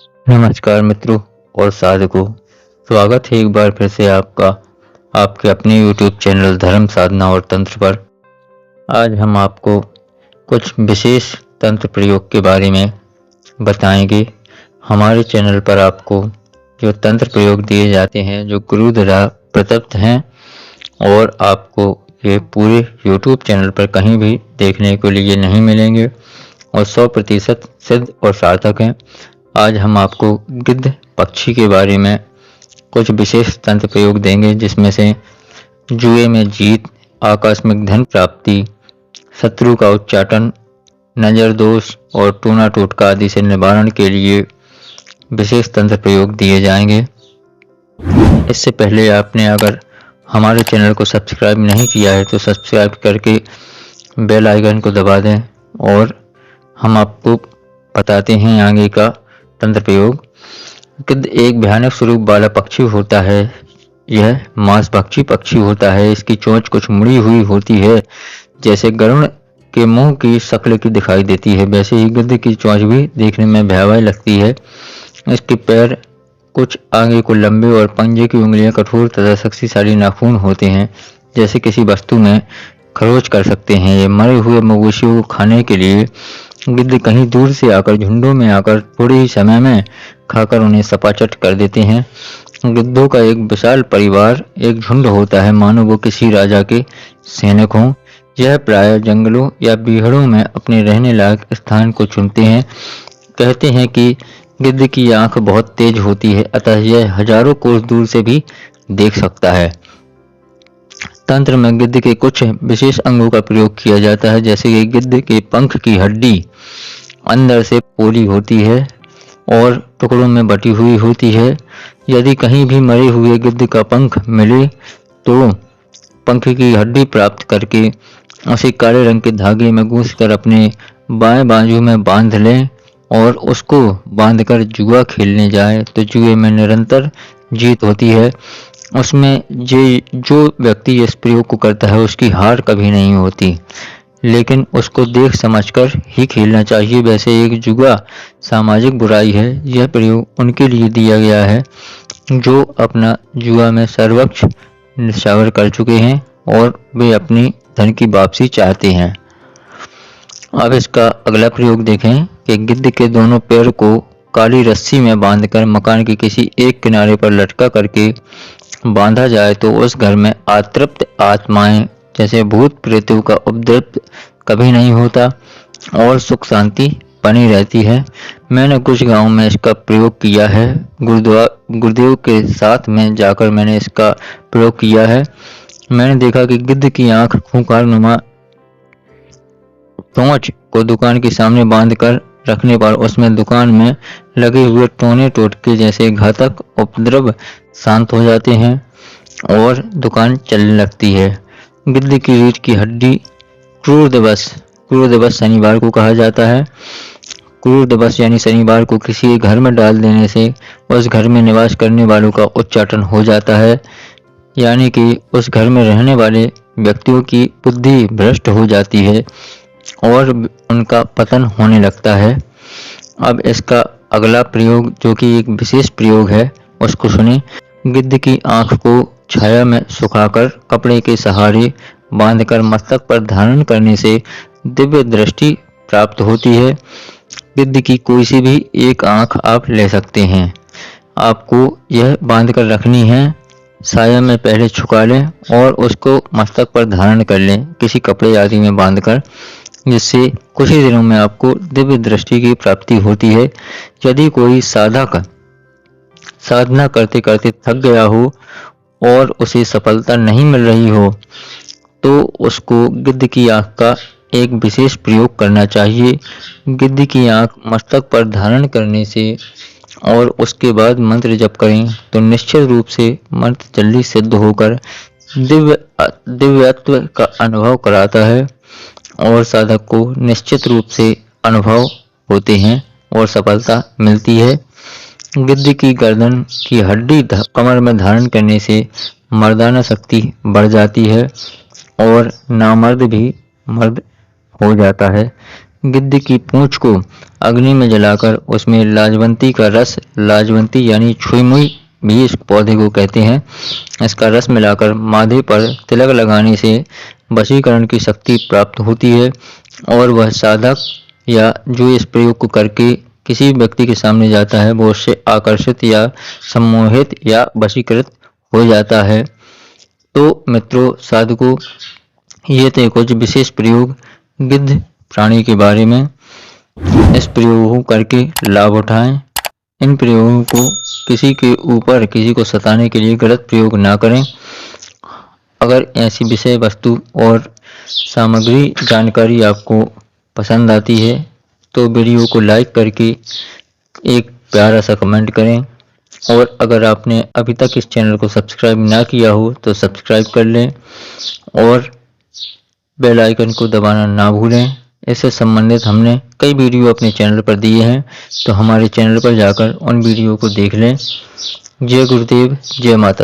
नमस्कार मित्रों और साधकों, स्वागत है एक बार फिर से आपका आपके अपने YouTube चैनल धर्म साधना और तंत्र पर। आज हम आपको कुछ विशेष तंत्र प्रयोग के बारे में बताएंगे। हमारे चैनल पर आपको जो तंत्र प्रयोग दिए जाते हैं जो गुरु द्वारा प्रदत्त हैं और आपको ये पूरे YouTube चैनल पर कहीं भी देखने के लिए नहीं मिलेंगे और 100% सिद्ध और सार्थक हैं। आज हम आपको गिद्ध पक्षी के बारे में कुछ विशेष तंत्र प्रयोग देंगे, जिसमें से जुए में जीत, आकस्मिक धन प्राप्ति, शत्रु का उच्चाटन, नजर दोष और टूना टोटका आदि से निवारण के लिए विशेष तंत्र प्रयोग दिए जाएंगे। इससे पहले आपने अगर हमारे चैनल को सब्सक्राइब नहीं किया है तो सब्सक्राइब करके बेल आइकन को दबा दें और हम आपको बताते हैं आगे का तंत्र प्रयोग। गिद्ध एक भयानक स्वरूप वाला पक्षी होता है। यह मांसभक्षी पक्षी होता है। इसकी चोंच कुछ मुड़ी हुई होती है, जैसे गरुड़ के मुंह की शक्ल की दिखाई देती है, वैसे ही गिद्ध की चोंच भी देखने में भयावह लगती है। इसके पैर कुछ आगे को लंबे और पंजे की उंगलियां कठोर तथा शक्तिशाली नाखून होते हैं, जैसे किसी वस्तु में खरोच कर सकते हैं। ये मरे हुए मवेशियों को खाने के लिए गिद्ध कहीं दूर से आकर झुंडों में आकर थोड़े ही समय में खाकर उन्हें सपाचट कर देते हैं। गिद्धों का एक विशाल परिवार, एक झुंड होता है, मानो वो किसी राजा के सैनिक हों। यह प्राय जंगलों या बीहड़ों में अपने रहने लायक स्थान को चुनते हैं। कहते हैं कि गिद्ध की आंख बहुत तेज होती है, अतः यह हजारों कोस दूर से भी देख सकता है। तंत्र में गिद्ध के कुछ विशेष अंगों का प्रयोग किया जाता है, जैसे कि गिद्ध के पंख की हड्डी अंदर से पोली होती है और टुकड़ों में बटी हुई होती है। यदि कहीं भी मरे हुए गिद्ध का पंख मिले तो पंख की हड्डी प्राप्त करके उसे काले रंग के धागे में गूंथकर अपने बाएं बाजू में बांध लें और उसको बांधकर जुआ खेलने जाए तो जुए में निरंतर जीत होती है। उसमें जो व्यक्ति इस प्रयोग को करता है उसकी हार कभी नहीं होती, लेकिन उसको देख समझकर ही खेलना चाहिए। वैसे एक जुआ सामाजिक बुराई है। यह प्रयोग उनके लिए दिया गया है जो अपना जुआ में सर्वोच्च निछावर कर चुके हैं और वे अपनी धन की वापसी चाहते हैं। अब इसका अगला प्रयोग देखें कि गिद्ध के दोनों पैर को काली रस्सी में बांधकर मकान के किसी एक किनारे पर लटका करके बांधा जाए तो उस घर में अतृप्त आत्माएं जैसे भूत प्रेतों का उपद्रव कभी नहीं होता और सुख शांति बनी रहती है। मैंने कुछ गांवों में इसका प्रयोग किया है। गुरुदेव के साथ में जाकर मैंने इसका प्रयोग किया है। मैंने देखा कि गिद्ध की आंख खूंखार नुमा चोंच को दुकान के सामने बांधकर रखने पर उसमें दुकान में लगे हुए टोने टोटके जैसे घातक उपद्रव शांत हो जाते हैं और दुकान चलने लगती है। गिद्ध की रीढ़ की हड्डी क्रूर दिवस शनिवार को कहा जाता है। क्रूर दिवस यानी शनिवार को किसी घर में डाल देने से उस घर में निवास करने वालों का उच्चाटन हो जाता है, यानी कि उस घर में रहने वाले व्यक्तियों की बुद्धि भ्रष्ट हो जाती है और उनका पतन होने लगता है। अब इसका अगला प्रयोग जो कि एक विशेष प्रयोग है उसको सुने। गिद्ध की आंख को छाया में सुखाकर कपड़े के सहारे बांधकर मस्तक पर धारण करने से दिव्य दृष्टि प्राप्त होती है। गिद्ध की कोई सी भी एक आंख आप ले सकते हैं। आपको यह बांधकर रखनी है। साया में पहले छुपा लें और उसको मस्तक पर धारण कर लें किसी कपड़े आदि में बांधकर, जिससे कुछ ही दिनों में आपको दिव्य दृष्टि की प्राप्ति होती है। यदि कोई साधक साधना करते करते थक गया हो और उसे सफलता नहीं मिल रही हो तो उसको गिद्ध की आंख का एक विशेष प्रयोग करना चाहिए। गिद्ध की आंख मस्तक पर धारण करने से और उसके बाद मंत्र जप करें तो निश्चित रूप से मंत्र जल्दी सिद्ध होकर दिव्यत्व का अनुभव कराता है और साधक को निश्चित रूप से अनुभव होते हैं और सफलता मिलती है। गिद्ध की गर्दन की हड्डी कमर में धारण करने से मर्दाना शक्ति बढ़ जाती है और नामर्द भी मर्द हो जाता है। गिद्ध की पूंछ को अग्नि में जलाकर उसमें लाजवंती का रस, लाजवंती यानी छुई-मुई भी इस पौधे को कहते हैं, इसका रस मिलाकर माथे पर तिलक लगाने से वशीकरण की शक्ति प्राप्त होती है और वह साधक या जो इस प्रयोग को करके किसी व्यक्ति के सामने जाता है वो उससे आकर्षित या सम्मोहित या वशीकृत हो जाता है। तो मित्रों, साधकों, ये थे कुछ विशेष प्रयोग गिद्ध प्राणी के बारे में। इस प्रयोगों को करके लाभ उठाएं। इन प्रयोगों को किसी के ऊपर, किसी को सताने के लिए गलत प्रयोग ना करें। अगर ऐसी विषय वस्तु और सामग्री जानकारी आपको पसंद आती है तो वीडियो को लाइक करके एक प्यारा सा कमेंट करें, और अगर आपने अभी तक इस चैनल को सब्सक्राइब ना किया हो तो सब्सक्राइब कर लें और बेल आइकन को दबाना ना भूलें। इससे संबंधित हमने कई वीडियो अपने चैनल पर दिए हैं, तो हमारे चैनल पर जाकर उन वीडियो को देख लें। जय गुरुदेव, जय माता।